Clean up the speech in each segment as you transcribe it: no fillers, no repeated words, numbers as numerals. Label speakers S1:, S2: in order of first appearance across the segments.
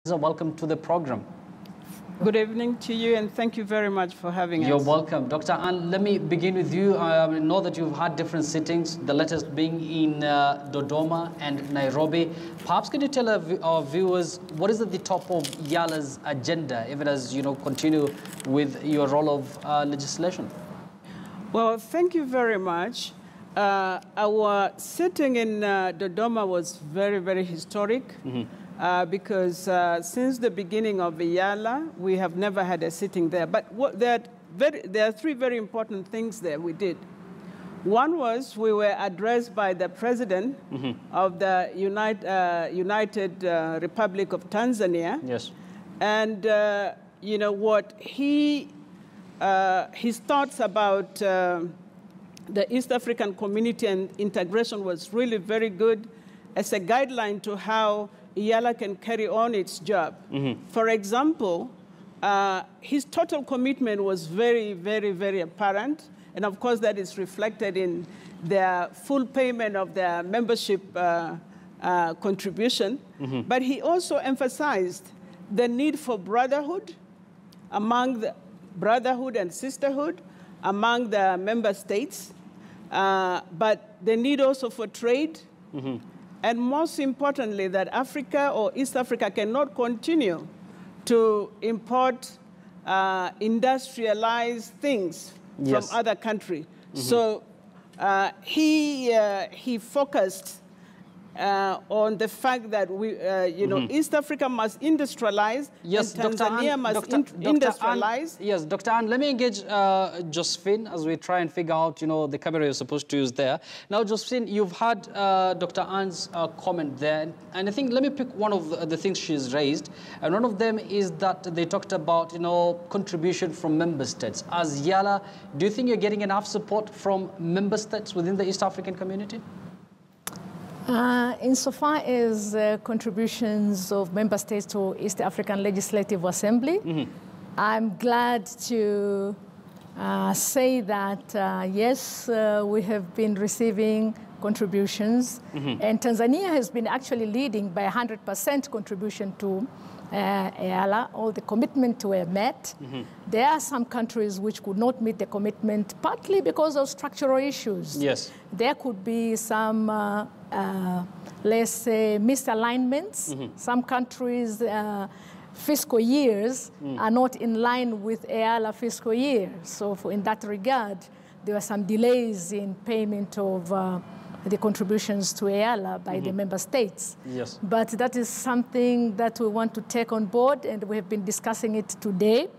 S1: Welcome to the program.
S2: Good evening to you, and thank you very much for having us.
S1: You're welcome. Dr. Ann, let me begin with you. I know that you've had different sittings, the latest being in Dodoma and Nairobi. Perhaps can you tell our viewers what is at the top of EALA's agenda, even as you continue with your role of legislation?
S2: Well, thank you very much. Our sitting in Dodoma was very, very historic. Because since the beginning of EALA, we have never had a sitting there. But there are three very important things there we did. One was we were addressed by the president of the United Republic of Tanzania.
S1: Yes.
S2: And you know what his thoughts about the East African community and integration was really very good as a guideline to how EALA can carry on its job. For example, his total commitment was very, very, very apparent. And of course, that is reflected in their full payment of their membership contribution. But he also emphasized the need for brotherhood and sisterhood among the member states, but the need also for trade. And most importantly, that Africa or East Africa cannot continue to import industrialized things from other countries. So he focused on the fact that East Africa must industrialize, and Tanzania must industrialize.
S1: Yes, Dr. Ann, let me engage Josephine as we try and figure out, the camera you're supposed to use there. Now, Josephine, you've had Dr. Ann's comment there, and I think let me pick one of the things she's raised, and one of them is that they talked about, contribution from member states. As EALA, do you think you're getting enough support from member states within the East African community?
S3: Insofar as contributions of member states to East African Legislative Assembly, I'm glad to say that, yes, we have been receiving contributions, and Tanzania has been actually leading by 100% contribution to EALA. All the commitments were met. There are some countries which could not meet the commitment, partly because of structural issues.
S1: Yes.
S3: There could be some, let's say, misalignments. Some countries' fiscal years are not in line with EALA fiscal year. So in that regard, there were some delays in payment of the contributions to EALA by the member states.
S1: Yes.
S3: But that is something that we want to take on board, and we have been discussing it today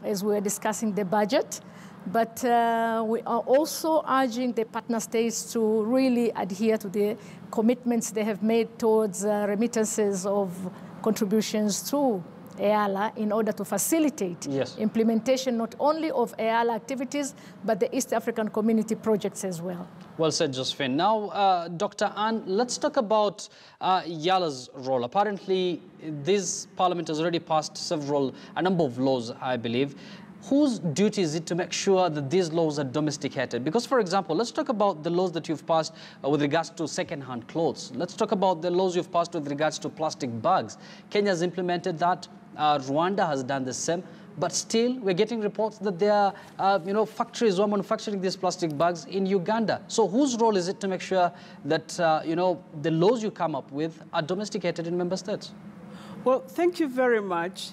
S3: as we are discussing the budget. But we are also urging the partner states to really adhere to the commitments they have made towards remittances of contributions to EALA in order to facilitate implementation not only of EALA activities, but the East African community projects as well.
S1: Well said, Josephine. Now, Dr. Ann, let's talk about EALA's role. Apparently, this parliament has already passed a number of laws, I believe. Whose duty is it to make sure that these laws are domesticated? Because, for example, let's talk about the laws that you've passed with regards to second-hand clothes. Let's talk about the laws you've passed with regards to plastic bags. Kenya's implemented that. Rwanda has done the same. But still, we're getting reports that there are, factories who are manufacturing these plastic bags in Uganda. So whose role is it to make sure that, the laws you come up with are domesticated in member states?
S2: Well, thank you very much.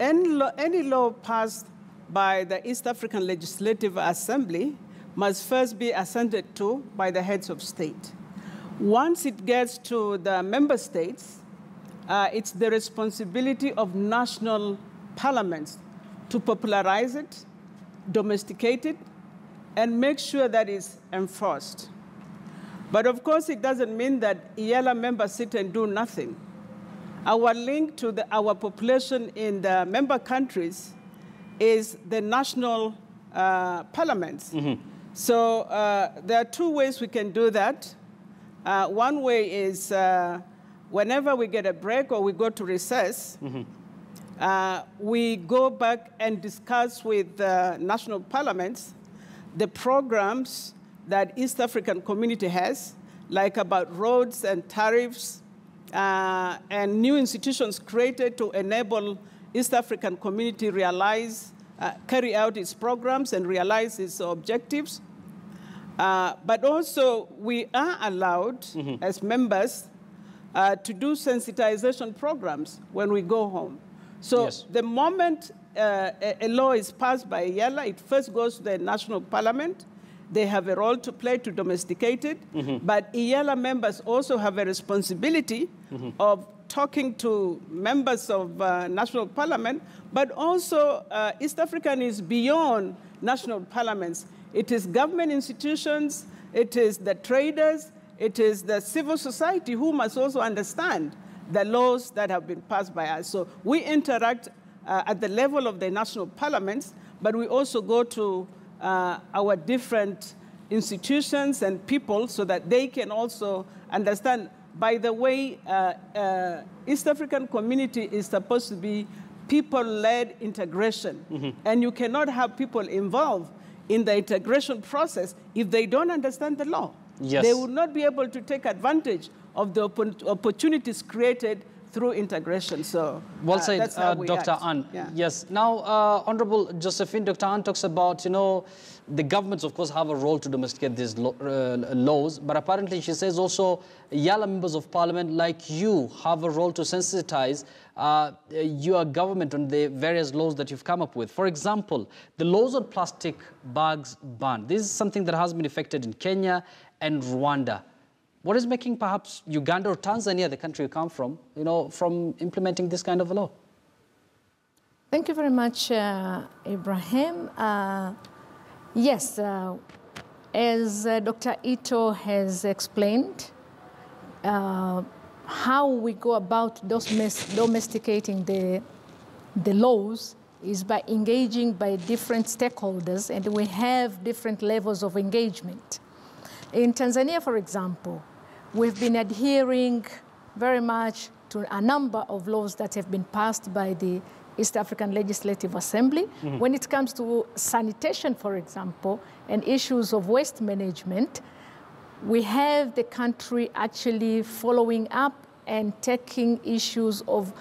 S2: Any law passed by the East African Legislative Assembly must first be assented to by the heads of state. Once it gets to the member states, it's the responsibility of national parliaments to popularize it, domesticate it, and make sure that it's enforced. But of course, it doesn't mean that EALA members sit and do nothing. Our link to our population in the member countries is the national parliaments. So there are two ways we can do that. One way is whenever we get a break or we go to recess, we go back and discuss with national parliaments the programs that East African community has, like about roads and tariffs, and new institutions created to enable East African community carry out its programs and realize its objectives. But also, we are allowed, as members, to do sensitization programs when we go home. So
S1: yes.
S2: the moment a law is passed by EALA, it first goes to the national parliament. They have a role to play to domesticate it. But EALA members also have a responsibility of talking to members of national parliament, but also East African is beyond national parliaments. It is government institutions, it is the traders, it is the civil society who must also understand the laws that have been passed by us. So we interact at the level of the national parliaments, but we also go to our different institutions and people so that they can also understand. By the way, East African community is supposed to be people-led integration. And you cannot have people involved in the integration process if they don't understand the law.
S1: Yes.
S2: They will not be able to take advantage of the opportunities created through integration. So
S1: well said,
S2: that's how we
S1: Dr.
S2: act.
S1: Ann.
S2: Yeah.
S1: Yes. Now, Honorable Josephine, Dr. Ann talks about, the governments, of course, have a role to domesticate these laws, but apparently she says also EALA members of parliament like you have a role to sensitize your government on the various laws that you've come up with. For example, the laws on plastic bags ban. This is something that has been effected in Kenya and Rwanda. What is making perhaps Uganda or Tanzania, the country you come from, from implementing this kind of a law?
S3: Thank you very much, Ibrahim. Yes, as Dr. Ito has explained, how we go about domesticating the laws is by engaging by different stakeholders, and we have different levels of engagement. In Tanzania, for example, we've been adhering very much to a number of laws that have been passed by the East African Legislative Assembly. When it comes to sanitation, for example, and issues of waste management, we have the country actually following up and taking issues of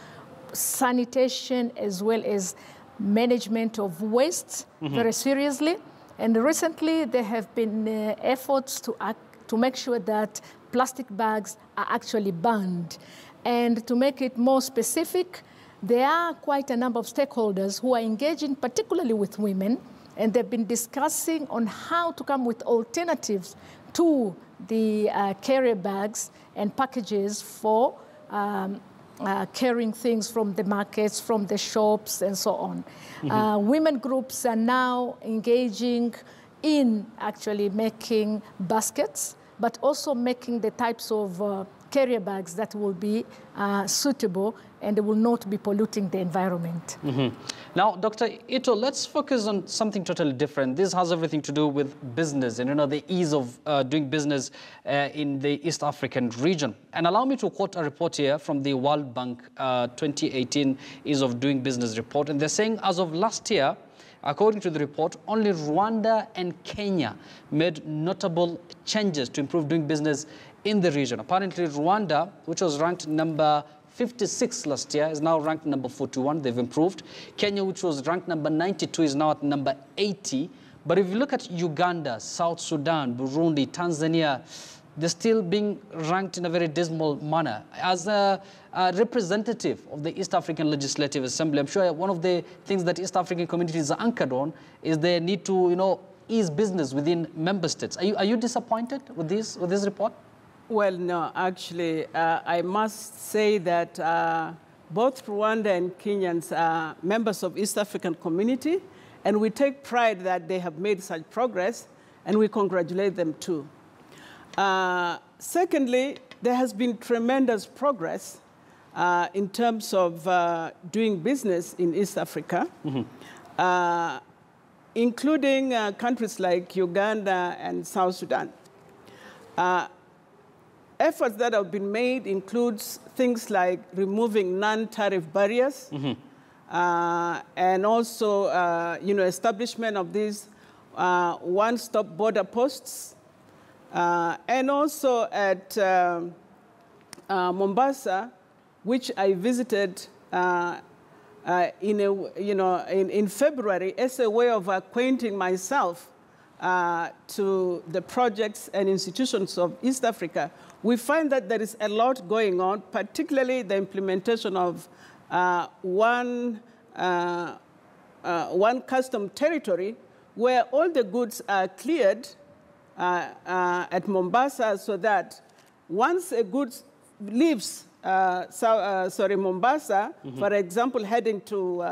S3: sanitation as well as management of waste very seriously. And recently, there have been efforts to make sure that plastic bags are actually banned. And to make it more specific, there are quite a number of stakeholders who are engaging, particularly with women, and they've been discussing on how to come with alternatives to the carrier bags and packages for carrying things from the markets, from the shops, and so on. Women groups are now engaging in actually making baskets, but also making the types of carrier bags that will be suitable and will not be polluting the environment.
S1: Now, Dr. Ito, let's focus on something totally different. This has everything to do with business and the ease of doing business in the East African region. And allow me to quote a report here from the World Bank 2018 Ease of Doing Business report. And they're saying as of last year, according to the report, only Rwanda and Kenya made notable changes to improve doing business in the region. Apparently, Rwanda, which was ranked number 56 last year, is now ranked number 41. They've improved. Kenya, which was ranked number 92, is now at number 80. But if you look at Uganda, South Sudan, Burundi, Tanzania, they're still being ranked in a very dismal manner. As a representative of the East African Legislative Assembly, I'm sure one of the things that East African communities are anchored on is their need to, ease business within member states. Are you disappointed with this report?
S2: Well, no, actually, I must say that both Rwanda and Kenyans are members of East African community, and we take pride that they have made such progress, and we congratulate them too. Secondly, there has been tremendous progress in terms of doing business in East Africa, including countries like Uganda and South Sudan. Efforts that have been made includes things like removing non-tariff barriers, and also, establishment of these one-stop border posts, and also at Mombasa, which I visited in February as a way of acquainting myself to the projects and institutions of East Africa, we find that there is a lot going on, particularly the implementation of one custom territory where all the goods are cleared at Mombasa, so that once a good leaves Mombasa, for example, heading to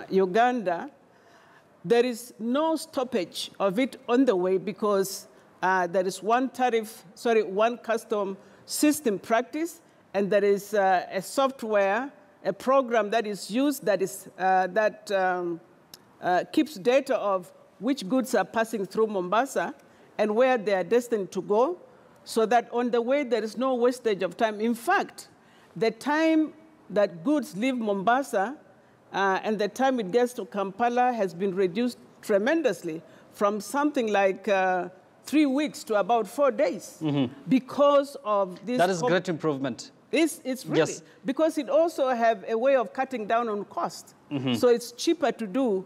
S2: Uganda, there is no stoppage of it on the way, because there is one custom system practice, and there is a software, a program that is used that keeps data of which goods are passing through Mombasa and where they are destined to go, so that on the way there is no wastage of time. In fact, the time that goods leave Mombasa and the time it gets to Kampala has been reduced tremendously, from something like 3 weeks to about 4 days, because of this.
S1: That is great improvement.
S2: It's really, yes, because it also have a way of cutting down on cost. So it's cheaper to do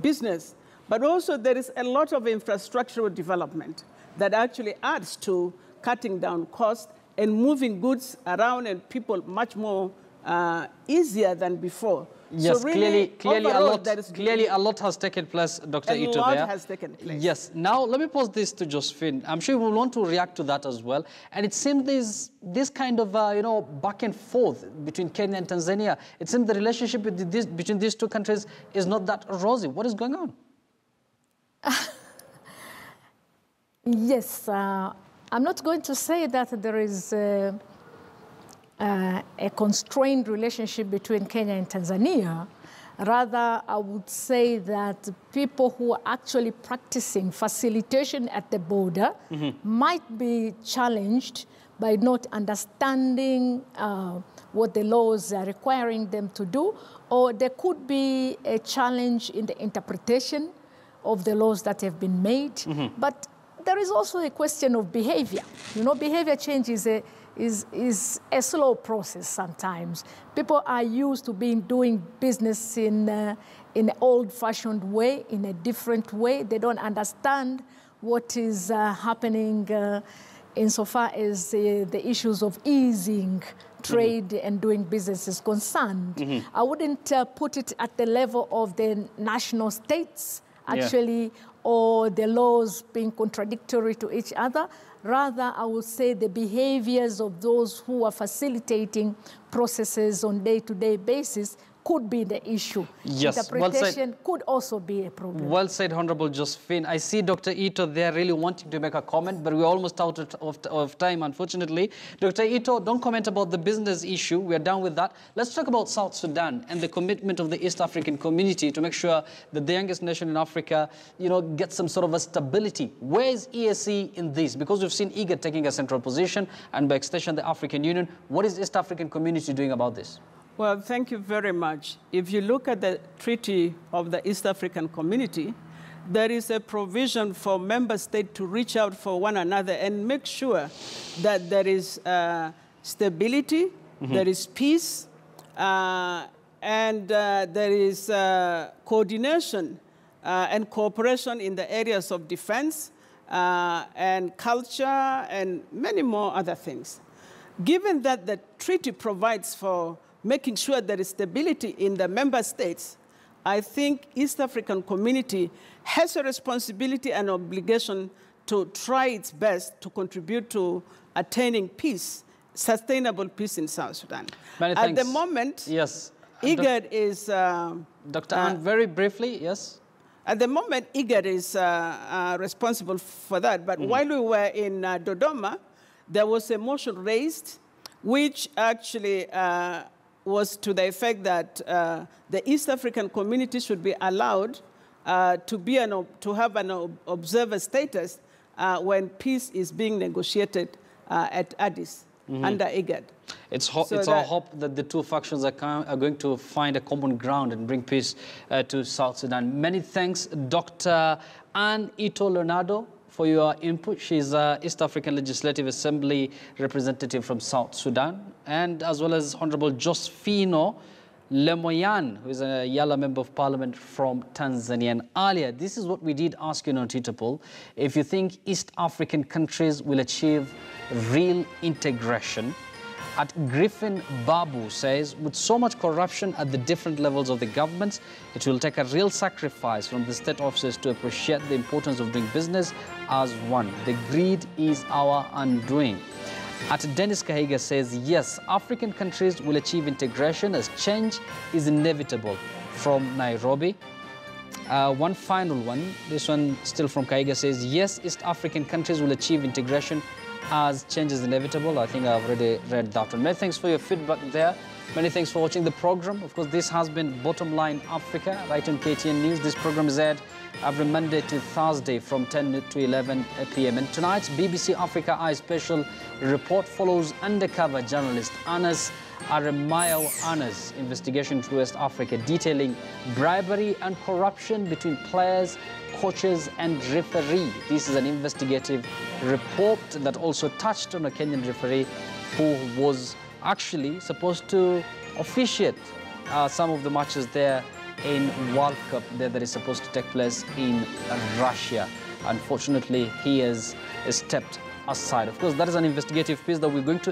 S2: business. But also there is a lot of infrastructural development that actually adds to cutting down cost and moving goods around and people much more easier than before.
S1: Yes,
S2: so really,
S1: clearly a lot has taken place, Dr. Ito, there.
S2: A lot has taken place.
S1: Yes. Now, let me pose this to Josephine. I'm sure you will want to react to that as well. And it seems this kind of, back and forth between Kenya and Tanzania, it seems the relationship between these two countries is not that rosy. What is going on?
S3: Yes. I'm not going to say that there is a constrained relationship between Kenya and Tanzania. Rather, I would say that people who are actually practicing facilitation at the border might be challenged by not understanding what the laws are requiring them to do, or there could be a challenge in the interpretation of the laws that have been made. But there is also a question of behavior. Behavior change is a slow process sometimes. People are used to doing business in an old-fashioned way, in a different way. They don't understand what is happening insofar as the issues of easing trade and doing business is concerned. I wouldn't put it at the level of the national states, actually, or the laws being contradictory to each other. Rather, I would say the behaviors of those who are facilitating processes on day-to-day basis could be the issue.
S1: Yes,
S3: interpretation could also be a problem.
S1: Well said, Honorable Josephine. I see Dr. Ito there really wanting to make a comment, but we're almost out of time, unfortunately. Dr. Ito, don't comment about the business issue. We're done with that. Let's talk about South Sudan and the commitment of the East African community to make sure that the youngest nation in Africa, gets some sort of a stability. Where is EAC in this? Because we've seen IGAD taking a central position, and by extension, the African Union. What is East African community doing about this?
S2: Well, thank you very much. If you look at the Treaty of the East African Community, there is a provision for member states to reach out for one another and make sure that there is stability, there is peace, and there is coordination and cooperation in the areas of defense and culture and many more other things. Given that the treaty provides for making sure there is stability in the member states, I think East African community has a responsibility and obligation to try its best to contribute to attaining peace, sustainable peace in South Sudan.
S1: Many thanks.
S2: At the moment,
S1: yes,
S2: IGAD is...
S1: Dr. Ann, very briefly, yes?
S2: At the moment, IGAD is responsible for that. But while we were in Dodoma, there was a motion raised which actually was to the effect that the East African community should be allowed to have an observer status when peace is being negotiated at Addis under IGAD.
S1: It's our hope that the two factions are going to find a common ground and bring peace to South Sudan. Many thanks, Dr. Ann Ito Leonardo, for your input. She's East African Legislative Assembly representative from South Sudan, and as well as Honorable Josfino Lemoyan, who is a EALA Member of Parliament from Tanzania. And earlier, this is what we did ask you on Twitter poll. If you think East African countries will achieve real integration, at Griffin Babu says, with so much corruption at the different levels of the governments, it will take a real sacrifice from the state officers to appreciate the importance of doing business as one. The greed is our undoing. At Dennis Kahiga says, yes, African countries will achieve integration as change is inevitable, from Nairobi. One final one, this one still from Kahiga, says, yes, East African countries will achieve integration as change is inevitable. I think I've already read that one. Many thanks for your feedback there. Many thanks for watching the program. Of course, this has been Bottomline Africa, right on KTN News. This program is aired every Monday to Thursday from 10 to 11 p.m. And tonight's BBC Africa Eye special report follows undercover journalist Anas Aremayo Anas' investigation into West Africa, detailing bribery and corruption between players, coaches and referee. This is an investigative report that also touched on a Kenyan referee who was actually supposed to officiate some of the matches there in World Cup there that is supposed to take place in Russia. Unfortunately, he has stepped aside. Of course, that is an investigative piece that we're going to